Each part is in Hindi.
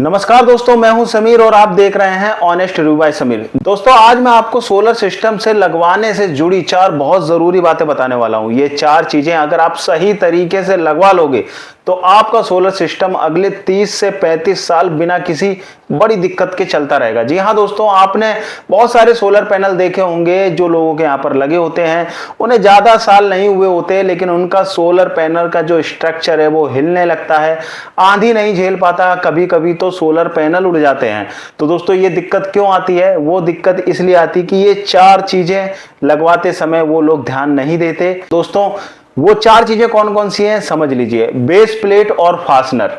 नमस्कार दोस्तों, मैं हूं समीर और आप देख रहे हैं ऑनेस्ट रिव्यू बाय समीर। दोस्तों आज मैं आपको सोलर सिस्टम से लगवाने से जुड़ी 4 बहुत जरूरी बातें बताने वाला हूं। ये 4 चीजें अगर आप सही तरीके से लगवा लोगे तो आपका सोलर सिस्टम अगले 30 से 35 साल बिना किसी बड़ी दिक्कत के चलता रहेगा। जी हाँ दोस्तों, आपने बहुत सारे सोलर पैनल देखे होंगे जो लोगों के यहाँ पर लगे होते हैं। उन्हें ज्यादा साल नहीं हुए होते लेकिन उनका सोलर पैनल का जो स्ट्रक्चर है वो हिलने लगता है, आंधी नहीं झेल पाता, कभी कभी तो सोलर पैनल उड़ जाते हैं। तो दोस्तों ये दिक्कत क्यों आती है? वो दिक्कत इसलिए आती कि ये 4 चीजें लगवाते समय वो लोग ध्यान नहीं देते। दोस्तों वो 4 चीजें कौन कौन सी हैं समझ लीजिए। बेस प्लेट और फास्टनर,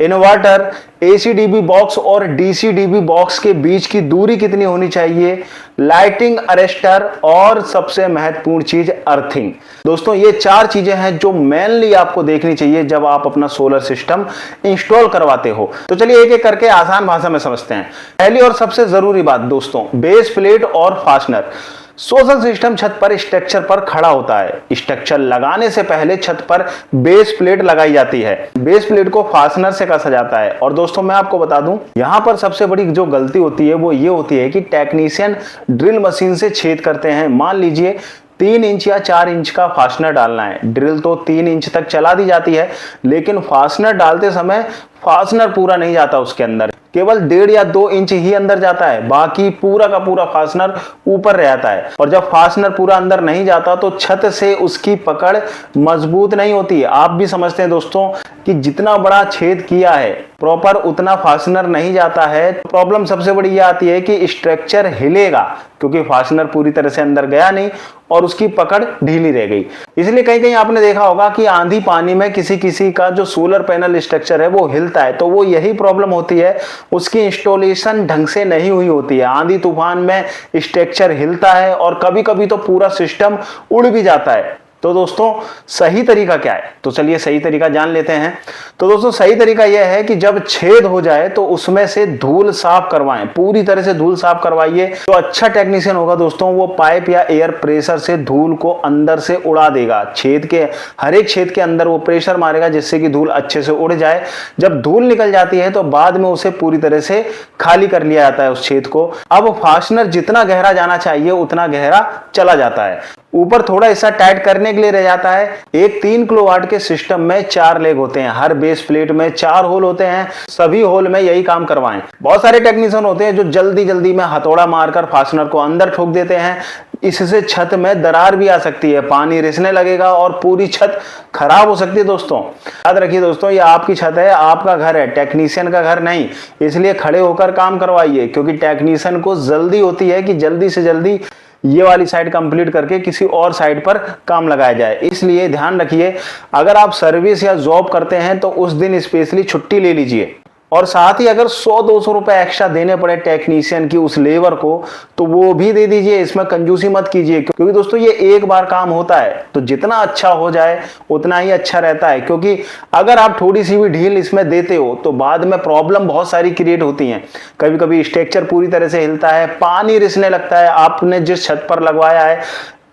इन्वर्टर, एसीडीबी बॉक्स और डीसीडीबी बॉक्स के बीच की दूरी कितनी होनी चाहिए, लाइटिंग अरेस्टर और सबसे महत्वपूर्ण चीज अर्थिंग। दोस्तों ये 4 चीजें हैं जो मेनली आपको देखनी चाहिए जब आप अपना सोलर सिस्टम इंस्टॉल करवाते हो। तो चलिए एक एक करके आसान भाषा में समझते हैं। पहली और सबसे जरूरी बात दोस्तों, बेस प्लेट और फास्टनर। सोलर सिस्टम छत पर स्ट्रक्चर पर खड़ा होता है। स्ट्रक्चर लगाने से पहले छत पर बेस प्लेट लगाई जाती है। बेस प्लेट को फास्टनर से कसा जाता है। और दोस्तों मैं आपको बता दूं, यहां पर सबसे बड़ी जो गलती होती है वो ये होती है कि टेक्नीशियन ड्रिल मशीन से छेद करते हैं। मान लीजिए 3 इंच या 4 इंच का फास्टनर डालना है, ड्रिल तो 3 इंच तक चला दी जाती है लेकिन फास्टनर डालते समय फास्टनर पूरा नहीं जाता उसके अंदर, केवल 1.5 या 2 इंच ही अंदर जाता है, बाकी पूरा का पूरा फास्टनर ऊपर रहता है। और जब फास्टनर पूरा अंदर नहीं जाता तो छत से उसकी पकड़ मजबूत नहीं होती है। आप भी समझते हैं दोस्तों कि जितना बड़ा छेद किया है प्रॉपर उतना फास्टनर नहीं जाता है। प्रॉब्लम सबसे बड़ी ये आती है कि स्ट्रक्चर हिलेगा क्योंकि फास्टनर पूरी तरह से अंदर गया नहीं और उसकी पकड़ ढीली रह गई। इसलिए कहीं कहीं आपने देखा होगा कि आंधी पानी में किसी किसी का जो सोलर पैनल स्ट्रक्चर है वो हिलता है, तो वो यही प्रॉब्लम होती है, उसकी इंस्टॉलेशन ढंग से नहीं हुई होती है। आंधी तूफान में स्ट्रक्चर हिलता है और कभी कभी तो पूरा सिस्टम उड़ भी जाता है। तो दोस्तों सही तरीका क्या है? तो चलिए सही तरीका जान लेते हैं। तो दोस्तों सही तरीका यह है कि जब छेद हो जाए तो उसमें से धूल साफ करवाएं, पूरी तरह से धूल साफ करवाइए। तो अच्छा टेक्नीशियन होगा दोस्तों वो पाइप या एयर प्रेशर से धूल को अंदर से उड़ा देगा। छेद के हर एक छेद के अंदर वो प्रेशर मारेगा जिससे कि धूल अच्छे से उड़ जाए। जब धूल निकल जाती है तो बाद में उसे पूरी तरह से खाली कर लिया जाता है उस छेद को। अब फास्टनर जितना गहरा जाना चाहिए उतना गहरा चला जाता है, ऊपर थोड़ा हिस्सा टाइट करने के लिए रह जाता है। एक 3 किलोवाट के सिस्टम में 4 लेग होते हैं, हर बेस प्लेट में 4 होल होते हैं। सभी होल में यही काम करवाएं। बहुत सारे टेक्नीशियन होते हैं जो जल्दी जल्दी में हथौड़ा मारकर फास्टनर को अंदर ठोक देते हैं। इससे छत में दरार भी आ सकती है, पानी रिसने लगेगा और पूरी छत खराब हो सकती है। दोस्तों याद रखिए दोस्तों, ये आपकी छत है, आपका घर है, टेक्नीशियन का घर नहीं। इसलिए खड़े होकर काम करवाइए क्योंकि टेक्नीशियन को जल्दी होती है कि जल्दी से जल्दी ये वाली साइड कंप्लीट करके किसी और साइड पर काम लगाया जाए। इसलिए ध्यान रखिए, अगर आप सर्विस या जॉब करते हैं तो उस दिन स्पेशली छुट्टी ले लीजिए। और साथ ही अगर 100-200 रुपए एक्स्ट्रा देने पड़े टेक्नीशियन की उस लेबर को तो वो भी दे दीजिए। इसमें कंजूसी मत कीजिए क्योंकि दोस्तों ये एक बार काम होता है, तो जितना अच्छा हो जाए उतना ही अच्छा रहता है। क्योंकि अगर आप थोड़ी सी भी ढील इसमें देते हो तो बाद में प्रॉब्लम बहुत सारी क्रिएट होती हैं। कभी कभी स्ट्रक्चर पूरी तरह से हिलता है, पानी रिसने लगता है, आपने जिस छत पर लगवाया है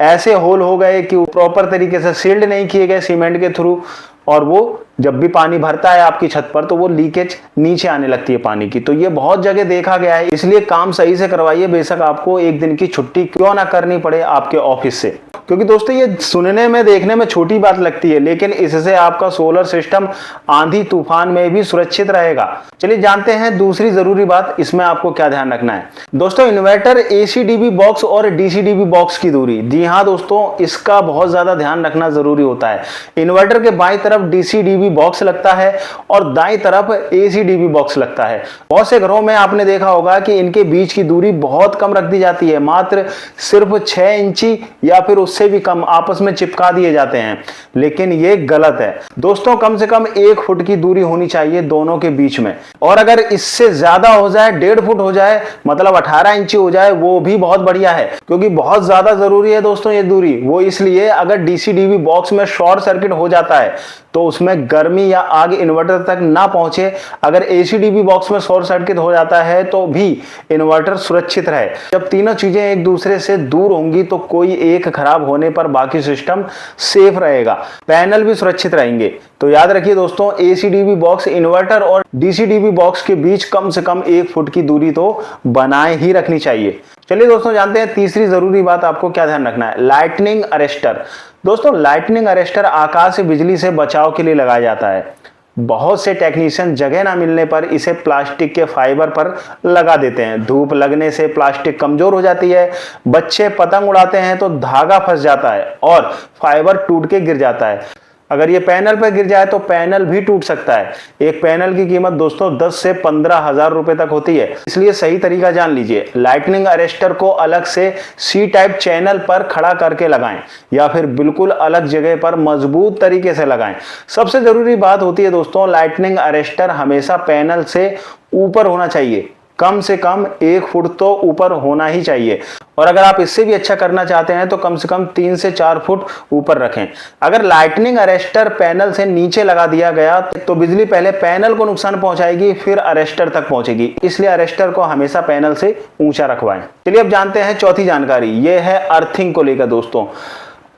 ऐसे होल हो गए कि प्रॉपर तरीके से सील्ड नहीं किए गए सीमेंट के थ्रू, और वो जब भी पानी भरता है आपकी छत पर तो वो लीकेज नीचे आने लगती है पानी की। तो ये बहुत जगह देखा गया है। इसलिए काम सही से करवाइए, बेशक आपको एक दिन की छुट्टी क्यों ना करनी पड़े आपके ऑफिस से। क्योंकि दोस्तों ये सुनने में देखने में छोटी बात लगती है लेकिन इससे आपका सोलर सिस्टम आंधी तूफान में भी सुरक्षित रहेगा। चलिए जानते हैं दूसरी जरूरी बात, इसमें आपको क्या ध्यान रखना है। दोस्तों इन्वर्टर, एसीडीबी बॉक्स और डीसीडीबी बॉक्स की दूरी। जी हाँ दोस्तों, इसका बहुत ज्यादा ध्यान रखना जरूरी होता है। इन्वर्टर के बाईं तरफ डीसीडीबी बॉक्स लगता है और दाईं तरफ एसीडीबी बॉक्स लगता है। बहुत से घरों में आपने देखा होगा कि इनके बीच की दूरी बहुत कम रख दी जाती है, मात्र सिर्फ 6 इंची या फिर उससे भी कम आपस में चिपका दिए जाते हैं, लेकिन ये गलत है। दोस्तों कम से कम 1 फुट की दूरी होनी चाहिए दोनों के बीच में, और अगर इससे ज्यादा हो जाए, 1.5 फुट हो जाए, मतलब 18 इंची हो जाए, वो भी बहुत बढ़िया है। क्योंकि बहुत ज्यादा जरूरी है दोस्तों ये दूरी। वो इसलिए अगर डीसीडीबी बॉक्स में शॉर्ट सर्किट हो जाता है तो उसमें गर्मी या आग इन्वर्टर तक ना पहुंचे। अगर एसीडीबी बॉक्स में शॉर्ट सर्किट हो जाता है तो भी इन्वर्टर सुरक्षित रहे। जब तीनों चीजें एक दूसरे से दूर होंगी तो कोई एक खराब खराब होने पर बाकी सिस्टम सेफ रहेगा, पैनल भी सुरक्षित रहेंगे। तो याद रखिए दोस्तों, एसीडीवी बॉक्स इन्वर्टर और डीसीडीवी बॉक्स के बीच कम से कम 1 फुट की दूरी तो बनाए ही रखनी चाहिए। चलिए दोस्तों, जानते हैं तीसरी जरूरी बात आपको क्या ध्यान रखना है। Lightning arrester. दोस्तों, लाइटनिंग अरेस्टर आकाश से बिजली से बचाव के लिए लगाया जाता है। बहुत से टेक्नीशियन जगह ना मिलने पर इसे प्लास्टिक के फाइबर पर लगा देते हैं। धूप लगने से प्लास्टिक कमजोर हो जाती है, बच्चे पतंग उड़ाते हैं तो धागा फंस जाता है और फाइबर टूट के गिर जाता है। अगर ये पैनल पर गिर जाए तो पैनल भी टूट सकता है। एक पैनल की कीमत दोस्तों 10 से 15,000 रुपए तक होती है, इसलिए सही तरीका जान लीजिए। लाइटनिंग अरेस्टर को अलग से सी टाइप चैनल पर खड़ा करके लगाएं या फिर बिल्कुल अलग जगह पर मजबूत तरीके से लगाएं। सबसे जरूरी बात होती है दोस्तों, लाइटनिंग अरेस्टर हमेशा पैनल से ऊपर होना चाहिए, कम से कम 1 फुट तो ऊपर होना ही चाहिए। और अगर आप इससे भी अच्छा करना चाहते हैं तो कम से कम 3 से 4 फुट ऊपर रखें। अगर लाइटनिंग अरेस्टर पैनल से नीचे लगा दिया गया तो बिजली पहले पैनल को नुकसान पहुंचाएगी, फिर अरेस्टर तक पहुंचेगी, इसलिए अरेस्टर को हमेशा पैनल से ऊंचा रखवाएं। चलिए अब जानते हैं चौथी जानकारी, यह है अर्थिंग को लेकर। दोस्तों,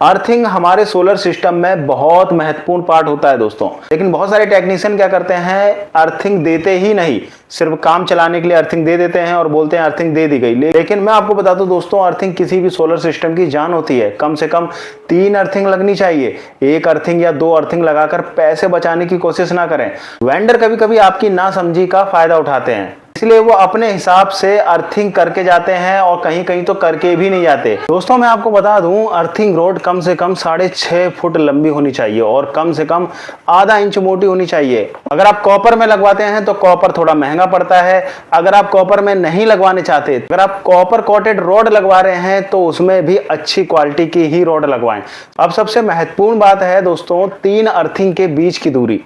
अर्थिंग हमारे सोलर सिस्टम में बहुत महत्वपूर्ण पार्ट होता है दोस्तों, लेकिन बहुत सारे टेक्नीशियन क्या करते हैं, अर्थिंग देते ही नहीं, सिर्फ काम चलाने के लिए अर्थिंग दे देते हैं और बोलते हैं अर्थिंग दे दी गई। लेकिन मैं आपको बता दूं दोस्तों, अर्थिंग किसी भी सोलर सिस्टम की जान होती है। कम से कम 3 अर्थिंग लगनी चाहिए। 1 अर्थिंग या 2 अर्थिंग लगाकर पैसे बचाने की कोशिश ना करें। वेंडर कभी कभी आपकी नासमझी का फायदा उठाते हैं, इसलिए वो अपने हिसाब से अर्थिंग करके जाते हैं और कहीं कहीं तो करके भी नहीं जाते। दोस्तों, मैं आपको बता दूं, अर्थिंग रोड कम से कम 6.5 फुट लंबी होनी चाहिए और कम से कम आधा इंच मोटी होनी चाहिए। अगर आप कॉपर में लगवाते हैं तो कॉपर थोड़ा महंगा पड़ता है। अगर आप कॉपर में नहीं लगवाने चाहते, अगर आप कॉपर कोटेड रॉड लगवा रहे हैं तो उसमें भी अच्छी क्वालिटी की ही रॉड लगवाएं। अब सबसे महत्वपूर्ण बात है दोस्तों, 3 अर्थिंग के बीच की दूरी।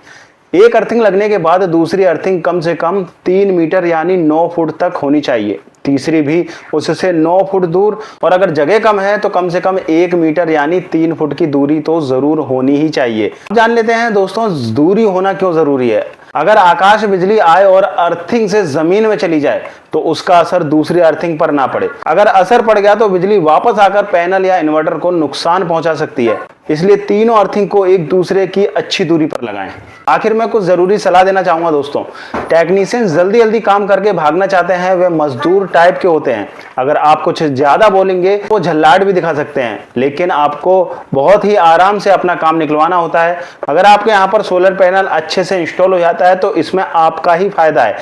1 अर्थिंग लगने के बाद दूसरी अर्थिंग कम से कम 3 मीटर यानी 9 फुट तक होनी चाहिए, तीसरी भी उससे 9 फुट दूर, और अगर जगह कम है तो कम से कम 1 मीटर यानी 3 फुट की दूरी तो जरूर होनी ही चाहिए। जान लेते हैं दोस्तों, दूरी होना क्यों जरूरी है। अगर आकाश बिजली आए और अर्थिंग से जमीन में चली जाए तो उसका असर दूसरी अर्थिंग पर ना पड़े। अगर असर पड़ गया तो बिजली वापस आकर पैनल या इन्वर्टर को नुकसान पहुंचा सकती है, इसलिए तीनों अर्थिंग को एक दूसरे की अच्छी दूरी पर लगाएं। आखिर में कुछ जरूरी सलाह देना चाहूंगा दोस्तों, टेक्नीशियन जल्दी जल्दी काम करके भागना चाहते हैं, वे मजदूर टाइप के होते हैं। अगर आप कुछ ज्यादा बोलेंगे वो झल्लाट भी दिखा सकते हैं, लेकिन आपको बहुत ही आराम से अपना काम निकलवाना होता है। अगर आपके यहाँ पर सोलर पैनल अच्छे से इंस्टॉल हो जाता है तो इसमें आपका ही फायदा है।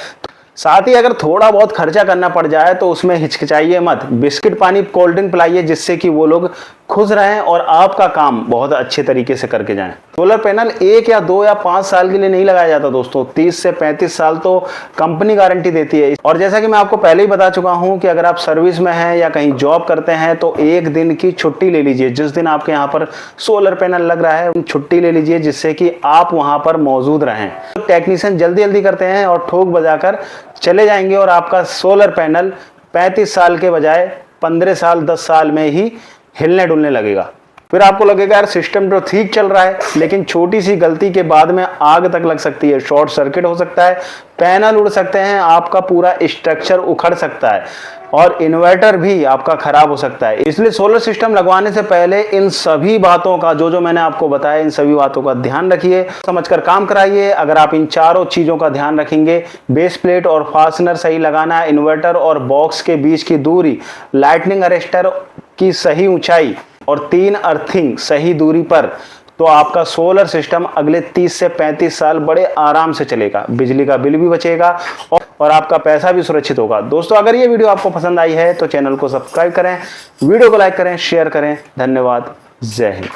साथ ही अगर थोड़ा बहुत खर्चा करना पड़ जाए तो उसमें हिचकिचाइए मत। बिस्किट पानी कोल्ड ड्रिंक पिलाइए, जिससे कि वो लोग खुश रहें और आपका काम बहुत अच्छे तरीके से करके जाएं। सोलर पैनल 1 या 2 या 5 साल के लिए नहीं लगाया जाता दोस्तों, 30 से 35 साल तो कंपनी गारंटी देती है। और जैसा कि मैं आपको पहले ही बता चुका हूं कि अगर आप सर्विस में हैं या कहीं जॉब करते हैं तो 1 दिन की छुट्टी ले लीजिए। जिस दिन आपके यहाँ पर सोलर पैनल लग रहा है छुट्टी ले लीजिए, जिससे कि आप वहां पर मौजूद रहें। तो टेक्नीशियन जल्दी जल्दी करते हैं और ठोक बजाकर चले जाएंगे और आपका सोलर पैनल 35 साल के बजाय 15 साल 10 साल में ही हिलने डुलने लगेगा। फिर आपको लगेगा यार सिस्टम तो ठीक चल रहा है, लेकिन छोटी सी गलती के बाद में आग तक लग सकती है, शॉर्ट सर्किट हो सकता है, पैनल उड़ सकते हैं, आपका पूरा स्ट्रक्चर उखड़ सकता है और इन्वर्टर भी आपका खराब हो सकता है। इसलिए सोलर सिस्टम लगवाने से पहले इन सभी बातों का जो मैंने आपको बताया, इन सभी बातों का ध्यान रखिए, समझकर काम कराइए। अगर आप इन चारों चीजों का ध्यान रखेंगे, बेस प्लेट और फास्टनर सही लगाना, इन्वर्टर और बॉक्स के बीच की दूरी, लाइटनिंग अरेस्टर की सही ऊंचाई और 3 अर्थिंग सही दूरी पर, तो आपका सोलर सिस्टम अगले 30 से 35 साल बड़े आराम से चलेगा, बिजली का बिल भी बचेगा और आपका पैसा भी सुरक्षित होगा। दोस्तों, अगर ये वीडियो आपको पसंद आई है तो चैनल को सब्सक्राइब करें, वीडियो को लाइक करें, शेयर करें। धन्यवाद। जय हिंद।